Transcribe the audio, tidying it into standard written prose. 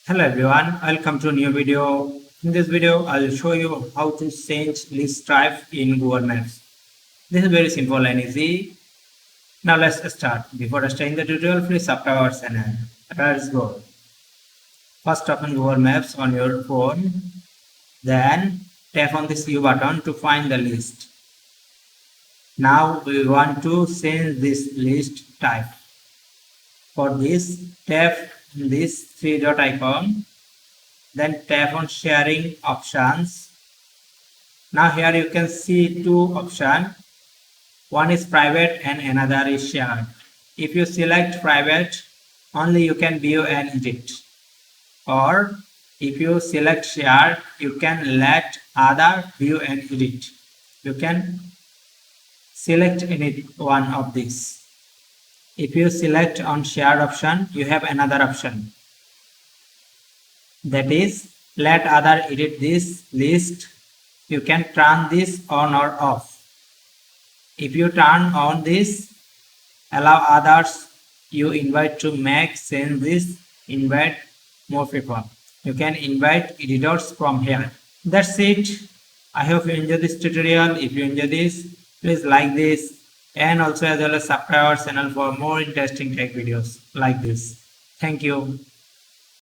Hello everyone, welcome to a new video. In this video, I'll show you how to change list type in Google Maps. This is very simple and easy. Now let's start. Before starting the tutorial, please subscribe our channel. Let's go. First open Google Maps on your phone. Then tap on this U button to find the list. Now we want to change this list type. For this, tap this three dot icon. Then tap on sharing options. Now here you can see two options. One is private and another is shared. If you select private, only you can view and edit. Or if you select shared, you can let other view and edit. You can select any one of these. If you select on shared option, you have another option. That is, let other edit this list. You can turn this on or off. If you turn on this, allow others you invite to make changes, invite more people. You can invite editors from here. That's it. I hope you enjoyed this tutorial. If you enjoyed this, please like this and also as well as subscribe our channel for more interesting tech videos like this. Thank you.